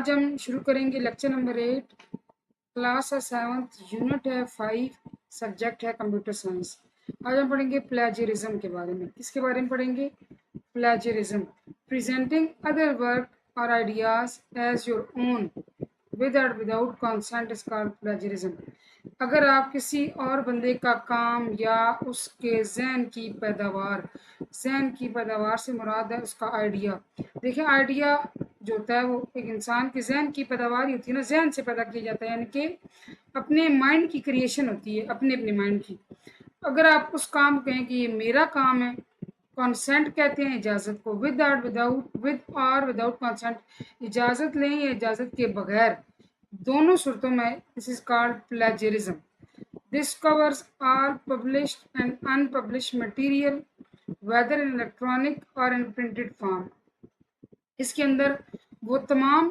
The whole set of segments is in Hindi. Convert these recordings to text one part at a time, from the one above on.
आज हम शुरू करेंगे लेक्चर नंबर 8, क्लास है 7th, यूनिट है 5, सब्जेक्ट है कंप्यूटर साइंस। आज हम पढ़ेंगे प्लेजरिज्म के बारे में। किसके बारे में पढ़ेंगे? प्लेजरिज्म, प्रेजेंटिंग अदर वर्क और ideas as your own with और without consent is called plagiarism. अगर आप किसी और बंदे का काम या उसके जहन की पैदावार से मुराद है उसका आइडिया। देखिए, आइडिया जो होता है वो एक इंसान के जहन की पैदावार ही होती है ना, जहन से पैदा किया जाता है, यानी कि अपने माइंड की क्रिएशन होती है, अपने माइंड की। अगर आप उस काम कहें कि ये मेरा काम है, कॉन्सेंट कहते हैं इजाज़त को, विद और विदाउट कॉन्सेंट, इजाज़त लें या इजाज़त के बगैर, दोनों सूरतों में this is called plagiarism. This covers all published and unpublished material whether in electronic और इन प्रिंटेड फॉर्म। इसके अंदर वो तमाम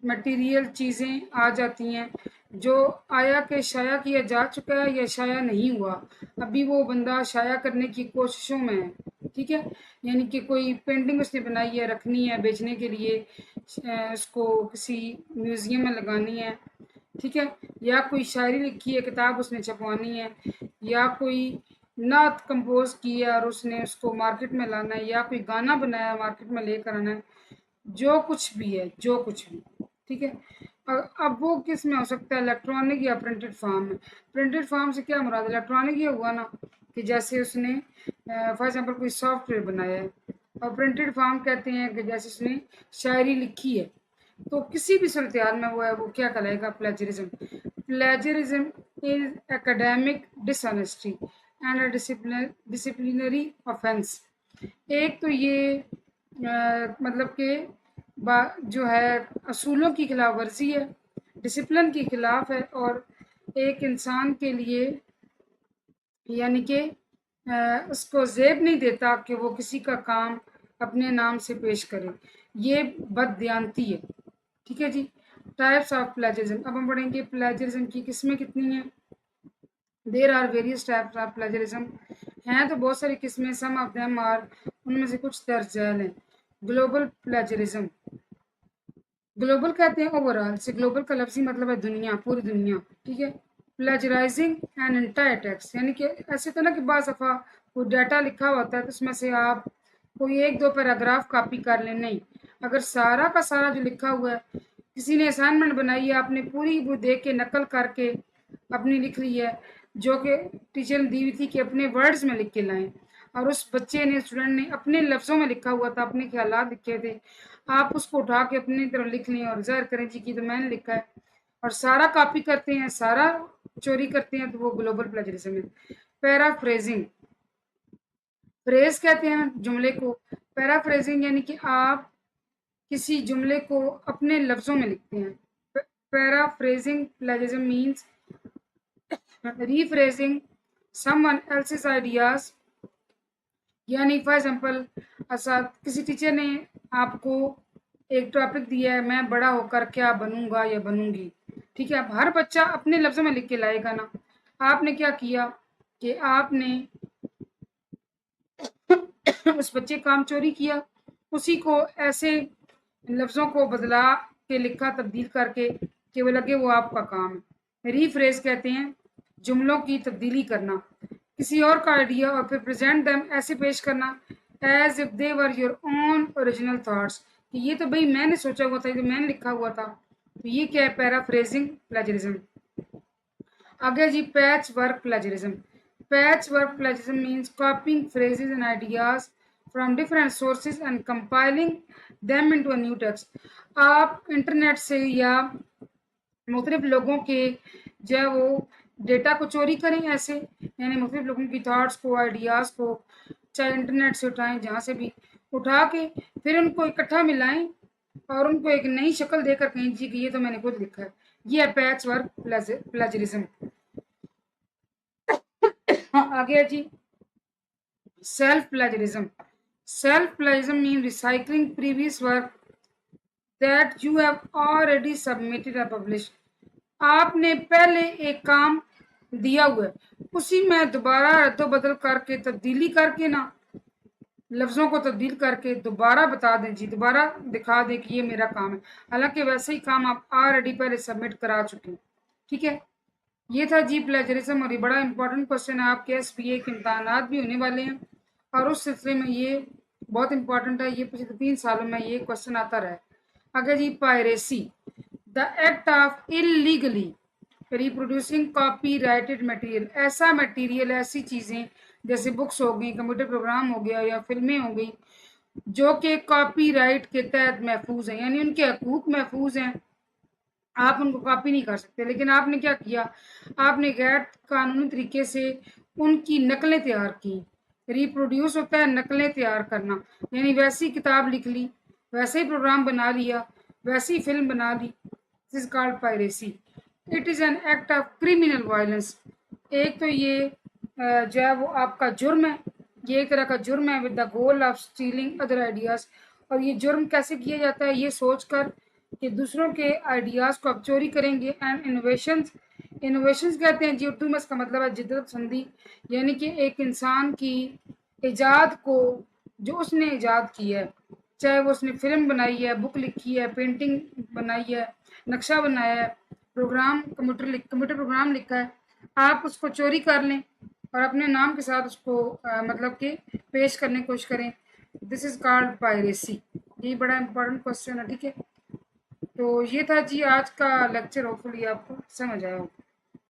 मटेरियल चीज़ें आ जाती हैं जो आया के शाया किया जा चुका है या शाया नहीं हुआ, अभी वो बंदा शाया करने की कोशिशों में है। ठीक है, यानी कि कोई पेंटिंग उसने बनाई है, रखनी है बेचने के लिए, उसको किसी म्यूज़ियम में लगानी है, ठीक है, या कोई शायरी लिखी है, किताब उसने छपवानी है, या कोई नात कंपोज की है और उसने उसको मार्केट में लाना है, या कोई गाना बनाया मार्केट में लेकर आना है, जो कुछ भी है, जो कुछ भी। ठीक है, अब वो किस में हो सकता है? इलेक्ट्रॉनिक या प्रिंटेड फॉर्म में। प्रिंटेड फॉर्म से क्या मुराद? इलेक्ट्रॉनिक ये हुआ ना कि जैसे उसने फॉर एग्जांपल कोई सॉफ्टवेयर बनाया है, और प्रिंटेड फॉर्म कहते हैं कि जैसे उसने शायरी लिखी है। तो किसी भी सूरत में वो क्या कहलाएगा? Plagiarism. Plagiarism is academic dishonesty and a disciplinary offence. एक तो ये मतलब कि जो है असूलों की खिलाफ वर्जी है, डिसिप्लिन की खिलाफ है, और एक इंसान के लिए यानी कि उसको ज़ेब नहीं देता कि वो किसी का काम अपने नाम से पेश करे, ये बददियानती है। ठीक है जी। टाइप्स ऑफ प्लेजरिज्म, अब हम पढ़ेंगे प्लेजरिज्म की किस्में कितनी हैं। There are various types of plagiarism, हैं तो बहुत सारी किस्में, सम ऑफ देम आर, उनमें से कुछ दर्ज झैल हैं। ग्लोबल प्लेजरिज्म, ग्लोबल कहते हैं ओवरऑल से, ग्लोबल का लफ्ज़ी मतलब है दुनिया, पूरी दुनिया। ठीक है। प्लेजराइजिंग एंड एंटायर टेक्स्ट, यानी कि ऐसे तो ना कि बाज़ दफ़ा कोई डाटा लिखा होता है तो उसमें से आप कोई एक दो पैराग्राफ कॉपी कर लें, नहीं, अगर सारा का सारा जो लिखा हुआ है, किसी ने असाइनमेंट बनाई है, आपने पूरी वो देख के नकल करके अपनी लिख ली है, जो कि टीचर ने दी हुई थी कि अपने वर्ड्स में लिख के लाएं, और उस बच्चे ने, स्टूडेंट ने अपने लफ्ज़ों में लिखा हुआ था, अपने ख्यालात लिखे थे, आप उसको उठा के अपनी तरफ लिख लें और ज़ाहिर करें जी कि तो मैंने लिखा है, और सारा कॉपी करते हैं, सारा चोरी करते हैं, तो वो ग्लोबल प्लेजरिज्म है। पैराफ्रेजिंग, फ्रेज कहते हैं जुमले को, पैराफ्रेजिंग यानी कि आप किसी जुमले को अपने लफ्ज़ों में लिखते हैं। Paraphrasing plagiarism means rephrasing someone else's ideas, यानी फॉर एग्जाम्पल किसी टीचर ने आपको एक टॉपिक दिया है, मैं बड़ा होकर क्या बनूंगा या बनूंगी। ठीक है, अब हर बच्चा अपने लफ्ज़ों में लिख के लाएगा ना। आपने क्या किया कि आपने उस बच्चे काम चोरी किया, उसी को ऐसे लफ्ज़ों को बदला के लिखा, तब्दील करके कि वो लगे वो आपका काम है। रीफ्रेज कहते हैं जुमलों की तब्दीली करना, किसी और का आइडिया और फिर प्रेजेंट देम, ऐसे पेश करना as if they were your own original thoughts, कि ये तो भाई मैंने सोचा हुआ था, ये तो मैंने लिखा हुआ था। तो ये क्या है? Paraphrasing plagiarism. आगे जी, patch work plagiarism. Patch work plagiarism means copying phrases and ideas from different sources and compiling them into a new text. आप इंटरनेट से या मुख्तलिफ लोगों के जो है वो डेटा को चोरी करें, ऐसे यानी मुख्तलिफ लोगों की थाट्स को, आइडियाज़ को, चाहे इंटरनेट से उठाएं, जहाँ से भी उठा के फिर उनको इकट्ठा मिलाएं और उनको एक नई शक्ल देकर कहें जी कि ये तो मैंने खुद लिखा है। ये है पैच वर्क प्लेजरिज्म। आगे है जी, self plagiarism. Self plagiarism mean recycling previous work that you have already submitted और पब्लिश्ड। आपने पहले एक काम दिया हुआ है, उसी में दोबारा रद्दो बदल करके, तब्दीली करके ना लफ्ज़ों को तब्दील करके दोबारा बता दें जी, दोबारा दिखा दें कि ये मेरा काम है, हालांकि वैसे ही काम आप ऑलरेडी पहले सबमिट करा चुके हैं। ठीक है, ये था जी प्लेजरिज्म, और ये बड़ा इंपॉर्टेंट क्वेश्चन है, आपके एसपीए के इम्तहानात भी होने वाले हैं, और उस सिलसिले में ये बहुत इंपॉर्टेंट है, ये पिछले 3 सालों में ये क्वेश्चन आता रहा है। आगे जी, piracy, the act of illegally reproducing copyrighted material, ऐसा मटेरियल, ऐसी चीज़ें जैसे बुक्स हो गई, कंप्यूटर प्रोग्राम हो गया या फिल्में हो गई, जो कि कॉपीराइट के तहत महफूज हैं, यानी उनके हकूक महफूज हैं, आप उनको कॉपी नहीं कर सकते, लेकिन आपने क्या किया, आपने गैर कानूनी तरीके से उनकी नकलें तैयार की। रिप्रोड्यूस होता है नकलें तैयार करना, यानी वैसी किताब लिख ली, वैसे ही प्रोग्राम बना लिया, वैसी फिल्म बना ली, this is called piracy. It is an act of criminal violence. एक तो ये जो है वो आपका जुर्म है, ये एक तरह का जुर्म है, with the goal of stealing other ideas. और ये जुर्म कैसे किया जाता है, ये सोच कर कि दूसरों के आइडियाज़ को आप चोरी करेंगे। एंड इनोवेशंस, इनोवेशंस कहते हैं जी उर्दू में, इसका मतलब है जिद्दत पसंदी, यानी कि एक इंसान की ईजाद को, जो उसने ईजाद की है, चाहे वो उसने फिल्म बनाई है, बुक लिखी है, पेंटिंग बनाई है, नक्शा बनाया है, प्रोग्राम कंप्यूटर प्रोग्राम लिखा है, आप उसको चोरी कर लें और अपने नाम के साथ उसको मतलब कि पेश करने की कोशिश करें, दिस इज़ कॉल्ड पायरेसी। ये बड़ा इंपॉर्टेंट क्वेश्चन है। ठीक है, तो ये था जी आज का लेक्चर, होपफुली आपको समझ आया हो।